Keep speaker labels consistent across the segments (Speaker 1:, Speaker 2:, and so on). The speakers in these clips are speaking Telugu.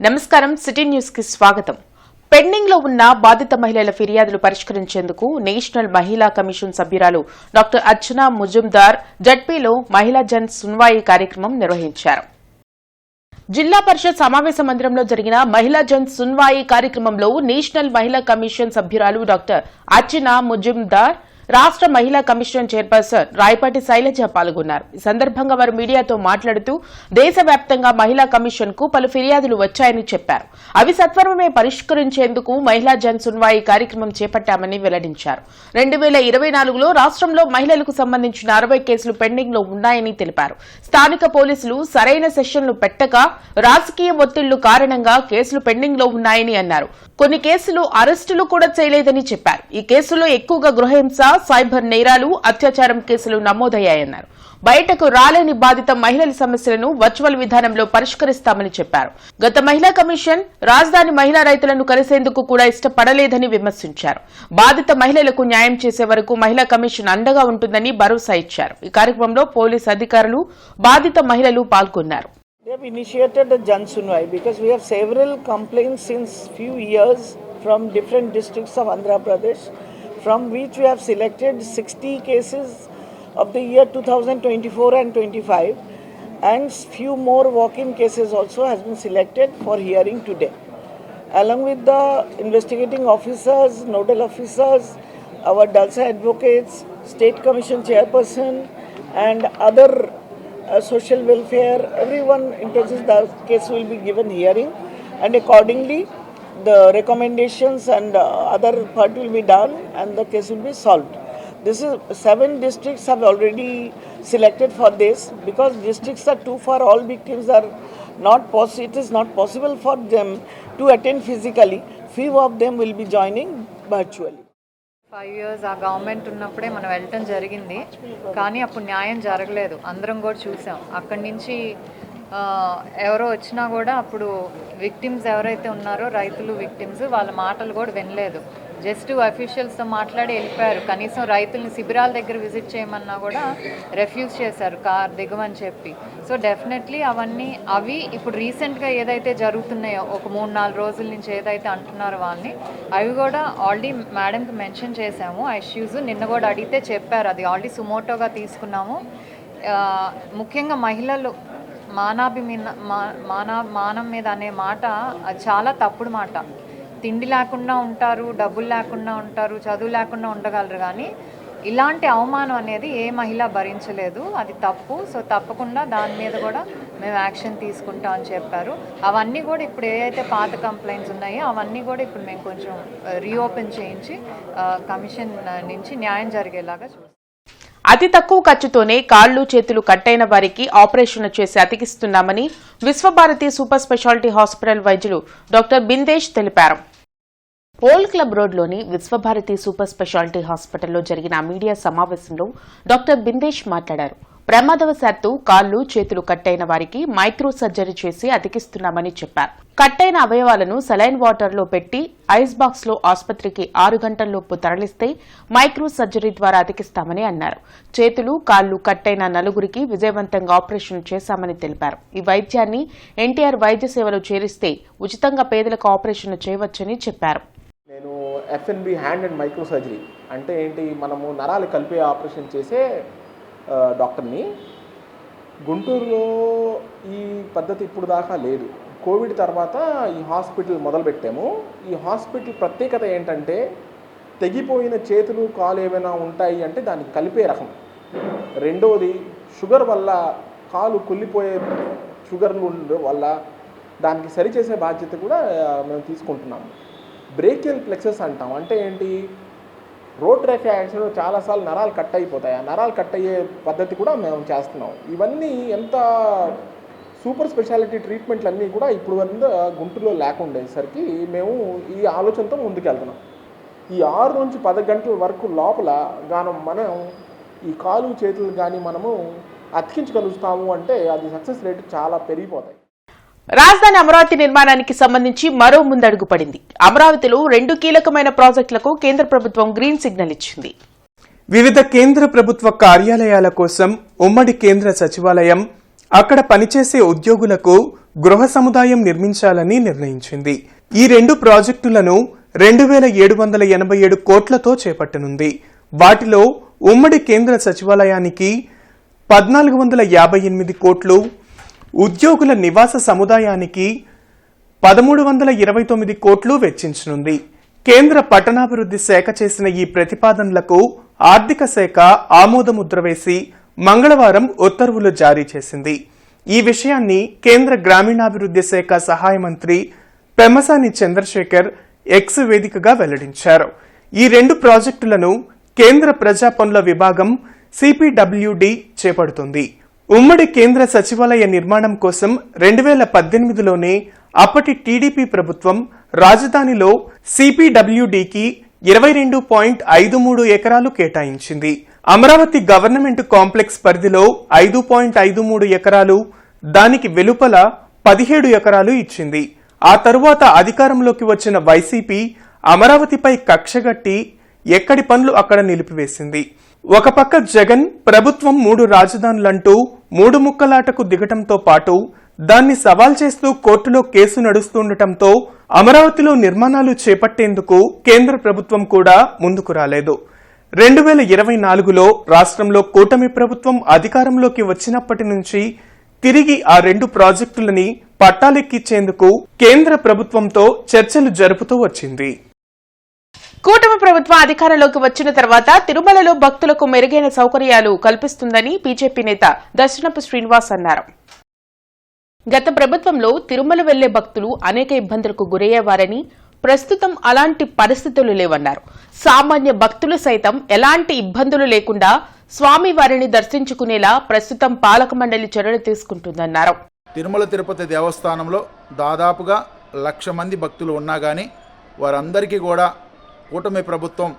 Speaker 1: నమస్కారం సిటీ న్యూస్ కి స్వాగతం. పెండింగ్ లో ఉన్న బాధిత మహిళల ఫిర్యాదులు పరిష్కరించేందుకు నేషనల్ మహిళా కమిషన్ సభ్యురాలు డాక్టర్ అర్చనా ముజుందార్ జడ్పీలో మహిళా జన్ సున్వాయి కార్యక్రమం నిర్వహించారు. జిల్లా పరిషత్ సమావేశ మందిరంలో జరిగిన మహిళా జన్ సున్వాయి కార్యక్రమంలో నేషనల్ మహిళా కమిషన్ సభ్యురాలు డాక్టర్ అర్చనా ముజుందార్, రాష్ట్ర మహిళా కమిషన్ చైర్పర్సన్ రాయపాటి శైలజ పాల్గొన్నారు. ఈ సందర్భంగా వారు మీడియాతో మాట్లాడుతూ దేశవ్యాప్తంగా మహిళా కమిషన్ కు పలు ఫిర్యాదులు వచ్చాయని చెప్పారు. అవి సత్వరమే పరిష్కరించేందుకు మహిళా జన్ సున్వాయి కార్యక్రమం చేపట్టామని వెల్లడించారు. 2024లో రాష్ట్రంలో మహిళలకు సంబంధించిన 60 కేసులు పెండింగ్ లో ఉన్నాయని తెలిపారు. స్థానిక పోలీసులు సరైన సెషన్లు పెట్టక రాజకీయ ఒత్తిళ్లు కారణంగా కేసులు పెండింగ్ లో ఉన్నాయని అన్నారు. కొన్ని కేసులు అరెస్టులు కూడా చేయలేదని చెప్పారు. ఈ కేసుల్లో ఎక్కువగా గృహహింస, సైబర్ నేరాలు, అత్యాచారం కేసులు నమోదయ్యాయన్నారు. బయటకు రాలేని బాధిత మహిళల సమస్యలను వర్చువల్ విధానంలో పరిష్కరిస్తామని చెప్పారు. గత మహిళా కమిషన్ రాజధాని మహిళా రైతులను కలిసేందుకు కూడా ఇష్టపడలేదని విమర్శించారు. బాధిత మహిళలకు న్యాయం చేసే వరకు మహిళా కమిషన్ అండగా ఉంటుందని భరోసా ఇచ్చారు. ఈ కార్యక్రమంలో పోలీసు అధికారులు, బాధిత మహిళలు పాల్గొన్నారు.
Speaker 2: We have initiated a Jan Sunwai because we have several complaints since few years from different districts of Andhra Pradesh, from which we have selected 60 cases of the year 2024 and 25, and few more walk-in cases also has been selected for hearing today. Along with the investigating officers, nodal officers, our DALSA advocates, State Commission chairperson, and other social welfare, everyone interested, the case will be given hearing, and accordingly the recommendations and other part will be done and the case will be solved. This is 7 districts have already selected for this because districts are too far, all victims are not possible, it is not possible for them to attend physically. Few of them will be joining virtually.
Speaker 3: 5 years ఆ గవర్నమెంట్ ఉన్నప్పుడే మనం వెళ్ళటం జరిగింది, కానీ అప్పుడు న్యాయం జరగలేదు. అందరం కూడా చూసాం. అక్కడి నుంచి ఎవరో వచ్చినా కూడా అప్పుడు విక్టిమ్స్ ఎవరైతే ఉన్నారో రైతులు విక్టిమ్స్ వాళ్ళ మాటలు కూడా వినలేదు. జస్ట్ అఫీషియల్స్తో మాట్లాడి వెళ్ళిపోయారు. కనీసం రైతుల్ని శిబిరాల దగ్గర విజిట్ చేయమన్నా కూడా రెఫ్యూజ్ చేశారు, కార్ దిగమని చెప్పి. సో డెఫినెట్లీ అవి ఇప్పుడు రీసెంట్గా ఏదైతే జరుగుతున్నాయో ఒక 3-4 రోజుల నుంచి ఏదైతే అంటున్నారో వాళ్ళని అవి కూడా ఆల్రెడీ మేడంకి మెన్షన్ చేశాము. ఆ ఇష్యూస్ నిన్న కూడా అడిగితే చెప్పారు, అది ఆల్రెడీ సుమోటోగా తీసుకున్నాము. ముఖ్యంగా మహిళలు మానం మీద అనే మాట అది చాలా తప్పుడు మాట. తిండి లేకుండా ఉంటారు, డబ్బులు లేకుండా ఉంటారు, చదువు లేకుండా ఉండగలరు, కానీ ఇలాంటి అవమానం అనేది ఏ మహిళ భరించలేదు. అది తప్పు. సో తప్పకుండా దాని మీద కూడా మేము యాక్షన్ తీసుకుంటామని చెప్పారు. అవన్నీ కూడా ఇప్పుడు ఏవైతే పాత కంప్లైంట్స్ ఉన్నాయో అవన్నీ కూడా ఇప్పుడు మేము కొంచెం రీఓపెన్ చేయించి కమిషన్ నుంచి న్యాయం జరిగేలాగా చూస్తాం.
Speaker 1: అతి తక్కువ ఖర్చుతోనే కాళ్లు చేతులు కట్టైన వారికి ఆపరేషన్లు చేసి అతికిస్తున్నామని విశ్వభారతి సూపర్ స్పెషాలిటీ హాస్పిటల్ వైద్యులు డాక్టర్ బిందేశ్ తెలిపారు. ఓల్డ్ క్లబ్ రోడ్లోని విశ్వభారతి సూపర్ స్పెషాలిటీ హాస్పిటల్లో జరిగిన మీడియా సమావేశంలో డాక్టర్ బిందేశ్ మాట్లాడారు. ప్రమాదవశాత్తు కాళ్లు చేతులు కట్టైన వారికి మైక్రో సర్జరీ చేసి అతికిస్తున్నామని చెప్పారు. కట్టైన అవయవాలను సెలైన్ వాటర్లో పెట్టి ఐస్ బాక్స్ లో ఆసుపత్రికి 6 గంటల్లోపు తరలిస్తే మైక్రో సర్జరీ ద్వారా అతికిస్తామని అన్నారు. చేతులు కాళ్లు కట్టైన 4గురికి విజయవంతంగా ఆపరేషన్ చేశామని తెలిపారు. ఈ వైద్యాన్ని ఎన్టీఆర్ వైద్య సేవలో చేరిస్తే ఉచితంగా పేదలకు ఆపరేషన్ చేయవచ్చని చెప్పారు.
Speaker 4: నేను FNB hand and micro surgery అంటే ఏంటి, మనము నరాలు కలిపే ఆపరేషన్ చేసే డాక్టర్ని. గుంటూరులో ఈ పద్ధతి ఇప్పుడు దాకా లేదు. కోవిడ్ తర్వాత ఈ హాస్పిటల్ మొదలుపెట్టాము. ఈ హాస్పిటల్ ప్రత్యేకత ఏంటంటే తెగిపోయిన చేతులు కాలు ఏమైనా ఉంటాయి అంటే దాన్ని కలిపే రకం. రెండోది షుగర్ వల్ల కాలు కుళ్ళిపోయే షుగర్లు వల్ల దానికి సరిచేసే బాధ్యత కూడా మేము తీసుకుంటున్నాము. బ్రేకియల్ ప్లెక్సెస్ అంటాం. అంటే ఏంటి, రోడ్ ట్రాఫిక్ యాక్సిడెంట్లో చాలాసార్లు నరాలు కట్ అయిపోతాయి. ఆ నరాలు కట్ అయ్యే పద్ధతి కూడా మేము చేస్తున్నాం. ఇవన్నీ ఎంత సూపర్ స్పెషాలిటీ ట్రీట్మెంట్లు అన్నీ కూడా ఇప్పుడు వరకు గుంటూరులో లేకుండేసరికి మేము ఈ ఆలోచనతో ముందుకెళ్తున్నాం. ఈ 6 నుంచి 10 గంటల వరకు లోపల మనం ఈ కాలు చేతులు కానీ మనము అతికించగలుగుతాము అంటే అది సక్సెస్ రేట్ చాలా పెరిగిపోతాయి.
Speaker 1: రాజధాని అమరావతి నిర్మాణానికి సంబంధించి మరో ముందడుగు పడింది. అమరావతిలో 2 కీలకమైన ప్రాజెక్టులకు కేంద్ర ప్రభుత్వం గ్రీన్ సిగ్నల్ ఇచ్చింది.
Speaker 5: వివిధ కేంద్ర ప్రభుత్వ కార్యాలయాల కోసం ఉమ్మడి కేంద్ర సచివాలయం అక్కడ పనిచేసే ఉద్యోగులకు గృహ సముదాయం నిర్మించాలని నిర్ణయించింది. ఈ 2 ప్రాజెక్టులను 2787 కోట్లతో చేపట్టనుంది. వాటిలో ఉమ్మడి కేంద్ర సచివాలయానికి 1458 కోట్లు, ఉద్యోగుల నివాస సముదాయానికి 1329 కోట్లు వెచ్చించనుంది. కేంద్ర పట్టణాభివృద్ధి శాఖ చేసిన ఈ ప్రతిపాదనలకు ఆర్థిక శాఖ ఆమోదముద్ర వేసి మంగళవారం ఉత్తర్వులు జారీ చేసింది. ఈ విషయాన్ని కేంద్ర గ్రామీణాభివృద్ధి శాఖ సహాయ మంత్రి పెమ్మసాని చంద్రశేఖర్ ఎక్స్ వేదికగా వెల్లడించారు. ఈ 2 ప్రాజెక్టులను కేంద్ర ప్రజా పనుల విభాగం సిపిడబ్ల్యూడి చేపడుతుంది. ఉమ్మడి కేంద్ర సచివాలయ నిర్మాణం కోసం 2018లోనే అప్పటి టీడీపీ ప్రభుత్వం రాజధానిలో సిపిడబ్ల్యూడికి 22.53 ఎకరాలు కేటాయించింది. అమరావతి గవర్నమెంట్ కాంప్లెక్స్ పరిధిలో 5.53 ఎకరాలు, దానికి వెలుపల 17 ఎకరాలు ఇచ్చింది. ఆ తరువాత అధికారంలోకి వచ్చిన వైసీపీ అమరావతిపై కక్షగట్టి ఎక్కడి పనులు అక్కడ నిలిపివేసింది. ఒక పక్క జగన్ ప్రభుత్వం 3 రాజధానులంటూ 3 ముక్కలాటకు దిగటంతో పాటు దాన్ని సవాల్ చేస్తూ కోర్టులో కేసు నడుస్తుండటంతో అమరావతిలో నిర్మాణాలు చేపట్టేందుకు కేంద్ర ప్రభుత్వం కూడా ముందుకు రాలేదు. 2024లో రాష్ట్రంలో కూటమి ప్రభుత్వం అధికారంలోకి వచ్చినప్పటి నుంచి తిరిగి ఆ 2 ప్రాజెక్టులని పట్టాలెక్కించేందుకు కేంద్ర ప్రభుత్వంతో చర్చలు జరుపుతూ వచ్చింది.
Speaker 1: కూటమి ప్రభుత్వం అధికారంలోకి వచ్చిన తర్వాత తిరుమలలో భక్తులకు మెరుగైన సౌకర్యాలు కల్పిస్తుందని బీజేపీ నేత దర్శనపు శ్రీనివాస్ అన్నారు. గత ప్రభుత్వంలో తిరుమల వెళ్లే భక్తులు అనేక ఇబ్బందులకు గురయ్యేవారని, ప్రస్తుతం అలాంటి పరిస్థితులు లేవన్నారు. సామాన్య భక్తులు సైతం ఎలాంటి ఇబ్బందులు లేకుండా స్వామివారిని దర్శించుకునేలా ప్రస్తుతం పాలక మండలి చర్యలు తీసుకుంటుందన్నారు.
Speaker 6: తిరుమల తిరుపతి దేవస్థానంలో దాదాపుగా 1,00,000 మంది భక్తులు ఉన్నా కానీ వారందరికీ కూడా కూటమి ప్రభుత్వం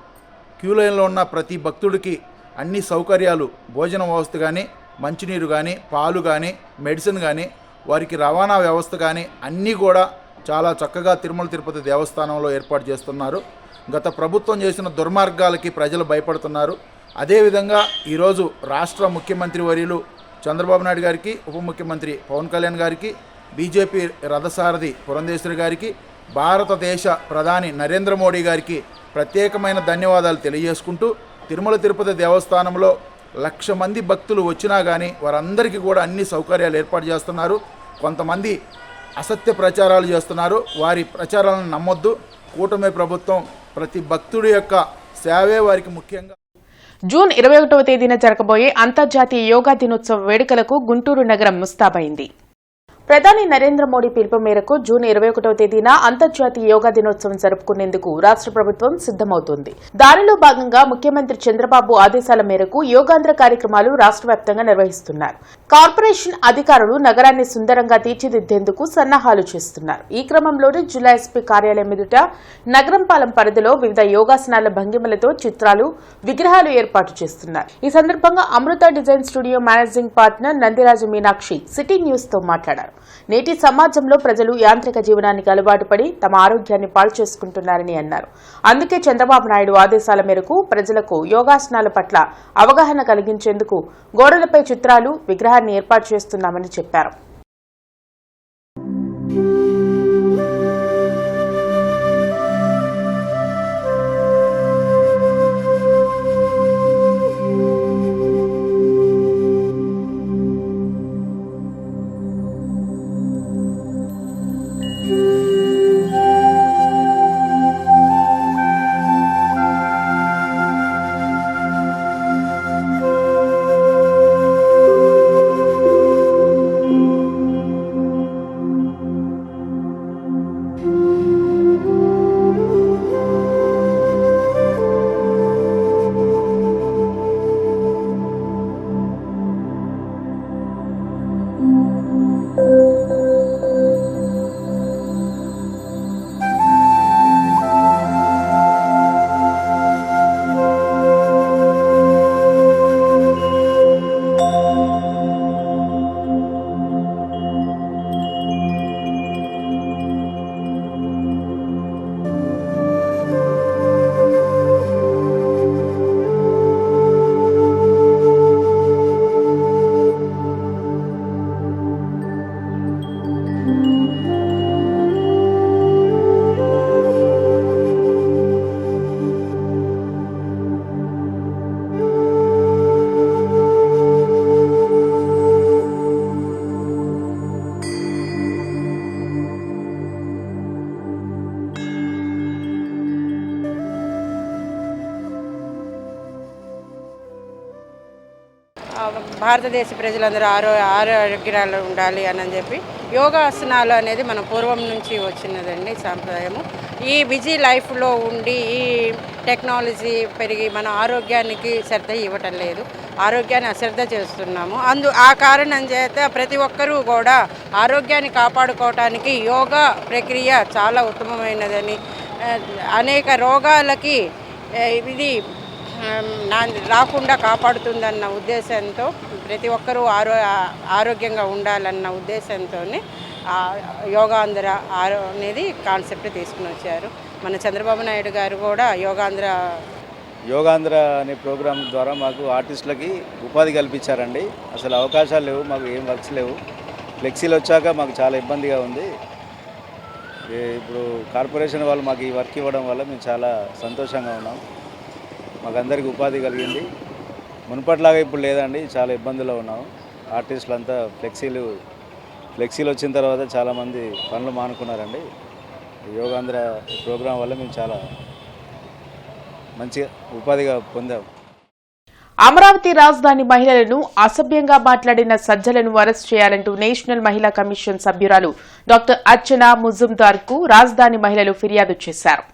Speaker 6: క్యూ లైన్లో ఉన్న ప్రతి భక్తుడికి అన్ని సౌకర్యాలు, భోజన వ్యవస్థ కానీ, మంచినీరు కానీ, పాలు కానీ, మెడిసిన్ కానీ, వారికి రవాణా వ్యవస్థ కానీ అన్నీ కూడా చాలా చక్కగా తిరుమల తిరుపతి దేవస్థానంలో ఏర్పాటు చేస్తున్నారు. గత ప్రభుత్వం చేసిన దుర్మార్గాలకి ప్రజలు భయపడుతున్నారు. అదేవిధంగా ఈరోజు రాష్ట్ర ముఖ్యమంత్రి వర్యులు చంద్రబాబు నాయుడు గారికి, ఉప ముఖ్యమంత్రి పవన్ కళ్యాణ్ గారికి, బీజేపీ రథసారథి పురంధేశ్వరి గారికి, భారతదేశ ప్రధాని నరేంద్ర మోడీ గారికి ప్రత్యేకమైన ధన్యవాదాలు తెలియజేసుకుంటూ, తిరుమల తిరుపతి దేవస్థానంలో 1,00,000 మంది భక్తులు వచ్చినా కానీ వారందరికీ కూడా అన్ని సౌకర్యాలు ఏర్పాటు చేస్తున్నారు. కొంతమంది అసత్య ప్రచారాలు చేస్తున్నారు. వారి ప్రచారాలను నమ్మొద్దు. కూటమి ప్రభుత్వం ప్రతి భక్తుడి యొక్క సేవే వారికి ముఖ్యంగా.
Speaker 1: జూన్ 21వ తేదీన జరగబోయే అంతర్జాతీయ యోగా దినోత్సవ వేడుకలకు గుంటూరు నగరం ముస్తాబైంది. ప్రధాని నరేంద్ర మోడీ పిలుపు మేరకు జూన్ 21వ తేదీన అంతర్జాతీయ యోగా దినోత్సవం జరుపుకునేందుకు రాష్ట్ర ప్రభుత్వం సిద్దమవుతోంది. దానిలో భాగంగా ముఖ్యమంత్రి చంద్రబాబు ఆదేశాల మేరకు యోగాంధ్ర కార్యక్రమాలు రాష్ట్ర వ్యాప్తంగా నిర్వహిస్తున్నారు. కార్పొరేషన్ అధికారులు నగరాన్ని సుందరంగా తీర్చిదిద్దేందుకు సన్నాహాలు చేస్తున్నారు. ఈ క్రమంలోనే జిల్లా ఎస్పీ కార్యాలయం ఎదుట నగరంపాలెం పరిధిలో వివిధ యోగాసనాల భంగిమలతో చిత్రాలు, విగ్రహాలు ఏర్పాటు చేస్తున్నారు. ఈ సందర్భంగా Amrutha design studio managing partner Nandiraju Meenakshi city news తో మాట్లాడారు. నేటి సమాజంలో ప్రజలు యాంత్రిక జీవనానికి అలవాటు పడి తమ ఆరోగ్యాన్ని పాడు చేసుకుంటున్నారని అన్నారు. అందుకే చంద్రబాబు నాయుడు ఆదేశాల మేరకు ప్రజలకు యోగాసనాల పట్ల అవగాహన కలిగించేందుకు గోడలపై చిత్రాలు, విగ్రహాన్ని ఏర్పాటు చేస్తున్నామని చెప్పారు.
Speaker 7: భారతదేశ ప్రజలందరూ ఆరోగ్యాలు ఉండాలి అని చెప్పి యోగాసనాలు అనేది మన పూర్వం నుంచి వచ్చినదండి సాంప్రదాయము. ఈ బిజీ లైఫ్లో ఉండి ఈ టెక్నాలజీ పెరిగి మన ఆరోగ్యానికి శ్రద్ధ ఇవ్వటం లేదు, ఆరోగ్యాన్ని అశ్రద్ధ చేస్తున్నాము. ఆ కారణం చేత ప్రతి ఒక్కరూ కూడా ఆరోగ్యాన్ని కాపాడుకోవటానికి యోగా ప్రక్రియ చాలా ఉత్తమమైనదని, అనేక రోగాలకి ఇది రాకుండా కాపాడుతుందన్న ఉద్దేశంతో ప్రతి ఒక్కరూ ఆరోగ్యంగా ఉండాలన్న ఉద్దేశంతో యోగాంధ్ర అనేది కాన్సెప్ట్ తీసుకుని వచ్చారు. మన చంద్రబాబు నాయుడు గారు కూడా
Speaker 8: యోగాంధ్ర అనే ప్రోగ్రాం ద్వారా మాకు ఆర్టిస్టులకి ఉపాధి కల్పించారండి. అసలు అవకాశాలు లేవు, మాకు ఏం వర్క్స్ లేవు. ఫ్లెక్సీలు వచ్చాక మాకు చాలా ఇబ్బందిగా ఉంది. ఇప్పుడు కార్పొరేషన్ వాళ్ళు మాకు ఈ వర్క్ ఇవ్వడం వల్ల మేము చాలా సంతోషంగా ఉన్నాం. మాకు అందరికీ ఉపాధి కలిగింది. మునుపట్లాగా ఇప్పుడు లేదండి, చాలా ఇబ్బందుల్లో ఉన్నాము. ఆర్టిస్టులు అంతా ఫ్లెక్సీలు వచ్చిన తర్వాత చాలామంది పనులు మానుకున్నారండి. యోగాంధ్ర ప్రోగ్రాం వల్ల మేము చాలా మంచిగా ఉపాధిగా పొందాము.
Speaker 1: అమరావతి రాజధాని మహిళలను అసభ్యంగా మాట్లాడిన సజ్జలను అరెస్ట్ చేయాలంటూ నేషనల్ మహిళా కమిషన్ సభ్యురాలు డాక్టర్ అర్చనా ముజుందార్ కు రాజధాని మహిళలు ఫిర్యాదు చేశారు.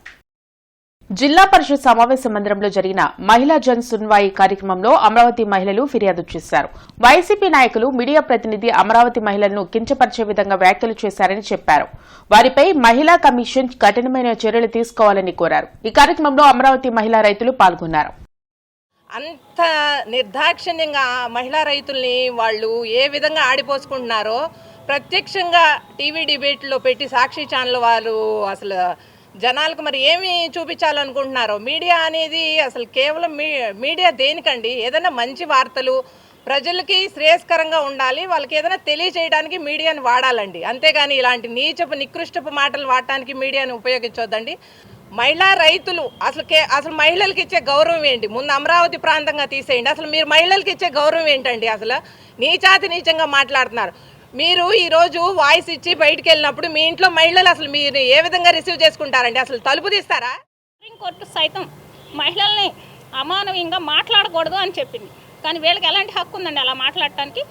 Speaker 1: జిల్లా పరిషత్ సమావేశ మందిరంలో జరిగిన మహిళా జన్ సున్వాయి కార్యక్రమంలో అమరావతి మహిళలు ఫిర్యాదు చేశారు. వైసీపీ నాయకులు మీడియా ప్రతినిధి అమరావతి మహిళలను కించపరిచే విధంగా వ్యాఖ్యలు చేశారని చెప్పారు. వారిపై మహిళా కమిషన్ కఠినమైన చర్యలు తీసుకోవాలని కోరారు. ఈ కార్యక్రమంలో అమరావతి మహిళా రైతులు పాల్గొన్నారు.
Speaker 9: అంత నిర్దాక్షిణ్యంగా మహిళా రైతుల్ని వాళ్ళు ఏ విధంగా ఆడిపోసుకుంటున్నారో ప్రత్యక్షంగా టీవీ డిబేట్లో పెట్టి సాక్షి ఛానల్ వాళ్ళు అసలు జనాలకు మరి ఏమి చూపించాలనుకుంటున్నారో. మీడియా అనేది అసలు కేవలం మీడియా దేనికండి? ఏదైనా మంచి వార్తలు ప్రజలకి శ్రేయస్కరంగా ఉండాలి, వాళ్ళకి ఏదైనా తెలియజేయడానికి మీడియాని వాడాలండి. అంతేగాని ఇలాంటి నీచపు నికృష్టపు మాటలు వాడటానికి మీడియాని ఉపయోగించొద్దండి. మహిళా రైతులు అసలు మహిళలకు ఇచ్చే గౌరవం ఏంటి? ముందు అమరావతి ప్రాంతంగా తీసేయండి. అసలు మీరు మహిళలకు ఇచ్చే గౌరవం ఏంటండి? అసలు నీచాతి నీచంగా మాట్లాడుతున్నారు. మీరు ఈరోజు వాయిస్ ఇచ్చి బయటికి వెళ్ళినప్పుడు మీ ఇంట్లో మహిళలు అసలు మీరు ఏ విధంగా రిసీవ్ చేసుకుంటారండి? అసలు తలుపు తీస్తారా?
Speaker 10: సుప్రీంకోర్టు సైతం మహిళల్ని అమానవీయంగా మాట్లాడకూడదు అని చెప్పింది. కానీ వీళ్ళకి ఎలాంటి హక్కు ఉందండి అలా మాట్లాడటానికి?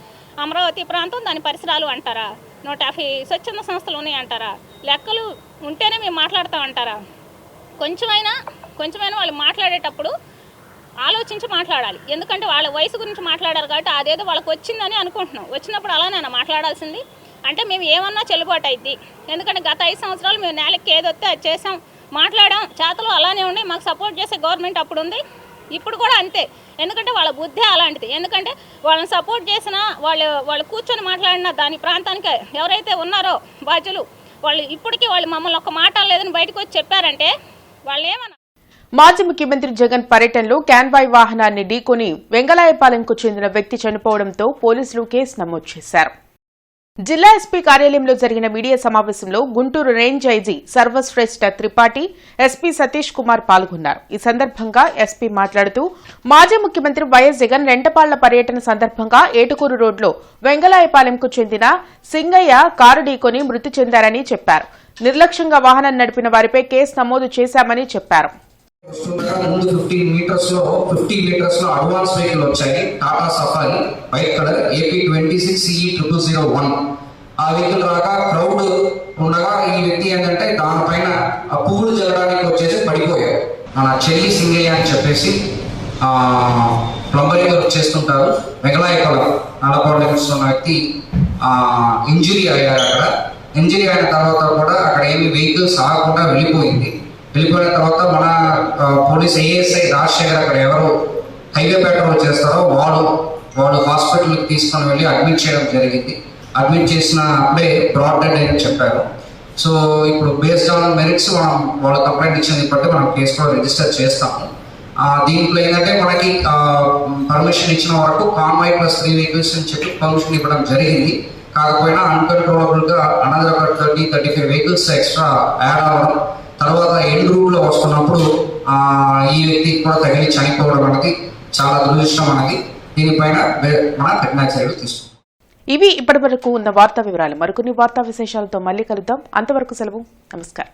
Speaker 10: అమరావతి ప్రాంతం దాని పరిసరాలు అంటారా? 150 స్వచ్ఛంద సంస్థలు ఉన్నాయి అంటారా? లెక్కలు ఉంటేనే మేము మాట్లాడతామంటారా? కొంచెమైనా వాళ్ళు మాట్లాడేటప్పుడు ఆలోచించి మాట్లాడాలి. ఎందుకంటే వాళ్ళ వయసు గురించి మాట్లాడారు కాబట్టి అదేదో వాళ్ళకి వచ్చిందని అనుకుంటున్నాం. వచ్చినప్పుడు అలానే మాట్లాడాల్సింది. అంటే మేము ఏమన్నా చెల్లుబాటు అయింది. ఎందుకంటే గత 5 సంవత్సరాలు మేము నేలకి ఏదొస్తే అది చేసాం, మాట్లాడాం, చేతలు అలానే ఉన్నాయి. మాకు సపోర్ట్ చేసే గవర్నమెంట్ అప్పుడు ఉంది, ఇప్పుడు కూడా అంతే. ఎందుకంటే వాళ్ళ బుద్ధి అలాంటిది. ఎందుకంటే వాళ్ళని సపోర్ట్ చేసినా వాళ్ళు కూర్చొని మాట్లాడిన దాని ప్రాంతానికి ఎవరైతే ఉన్నారో బాధ్యులు వాళ్ళు ఇప్పటికీ వాళ్ళు మమ్మల్ని ఒక్క మాట లేదని బయటకు వచ్చి చెప్పారంటే వాళ్ళు ఏమన్నా.
Speaker 1: మాజీ ముఖ్యమంత్రి జగన్ పర్యటనలో క్యాన్వాయ్ వాహనాన్ని ఢీకొని వెంగళాయపాలెంకు చెందిన వ్యక్తి చనిపోవడంతో పోలీసులు కేసు నమోదు చేశారు. జిల్లా ఎస్పీ కార్యాలయంలో జరిగిన మీడియా సమావేశంలో Guntur range IG Sarvashreshtha Tripathi, SP Satish Kumar పాల్గొన్నారు. ఈ సందర్భంగా ఎస్పీ మాట్లాడుతూ మాజీ ముఖ్యమంత్రి వైఎస్ జగన్ రెంటపాళ్ల పర్యటన సందర్భంగా ఏటుకూరు రోడ్లో వెంగళాయపాలెంకు చెందిన సింగయ్య కారు ఢీకొని మృతి చెందారని చెప్పారు. నిర్లక్ష్యంగా వాహనం నడిపిన వారిపై కేసు నమోదు చేశామని చెప్పారు.
Speaker 11: ముందు 50 మీటర్స్ లో అడ్వాన్స్ వెహికల్ వచ్చాయి. Tata safari white colour AP 26CE0001. ఆ వెహికల్ రాగా క్రౌడ్ ఉండగా ఈ వ్యక్తి ఏంటంటే దానిపైన ఆ పువ్వులు జల్లడానికి వచ్చేసి పడిపోయారు. మన చెల్లి సింగయ్య అని చెప్పేసి ప్లంబరింగ్ వర్క్ చేస్తుంటారు. వెంగళాయపాలెం నల్లపాలెం వ్యక్తి ఇంజురీ అయ్యారు. అక్కడ ఇంజురీ అయిన తర్వాత కూడా అక్కడ ఏమి వెహికల్స్ ఆగకుండా వెళ్ళిపోయిన తర్వాత మన పోలీస్ ASI రాజశేఖర్ అక్కడ ఎవరు హైవే పెట్రోల్ చేస్తారో వాళ్ళు హాస్పిటల్కి తీసుకొని వెళ్ళి అడ్మిట్ చేయడం జరిగింది. అడ్మిట్ చేసిన అప్పుడే బ్రాడ్ డెడ్ అని చెప్పారు. సో ఇప్పుడు బేస్డ్ ఆన్ మెరిట్స్ వాళ్ళ కంప్లైంట్ ఇచ్చింది బట్టి మనం కేసు కూడా రిజిస్టర్ చేస్తాము. దీంట్లో ఏంటంటే మనకి పర్మిషన్ ఇచ్చిన వరకు కాన్వాయ్ ప్లస్ 3 వెహికల్స్ అని చెప్పి పర్మిషన్ ఇవ్వడం జరిగింది. కాకపోయినా అన్కంట్రోలబుల్గా అనదర్ 30-35 వెహికల్స్ ఎక్స్ట్రా యాడ్ అవ్వడం, తర్వాత ఎండ్ రూట్ లో వస్తున్నప్పుడు ఈ వ్యక్తికి కూడా తగిలి చనిపోవడం అనేది చాలా దురదృష్టం అనేది. దీనిపైన మన కఠిన చర్యలు తీసుకుంటాం.
Speaker 1: ఇవి ఇప్పటి వరకు ఉన్న వార్తా వివరాలు. మరికొన్ని వార్తా విశేషాలతో మళ్ళీ కలుద్దాం. అంతవరకు సెలవు. నమస్కారం.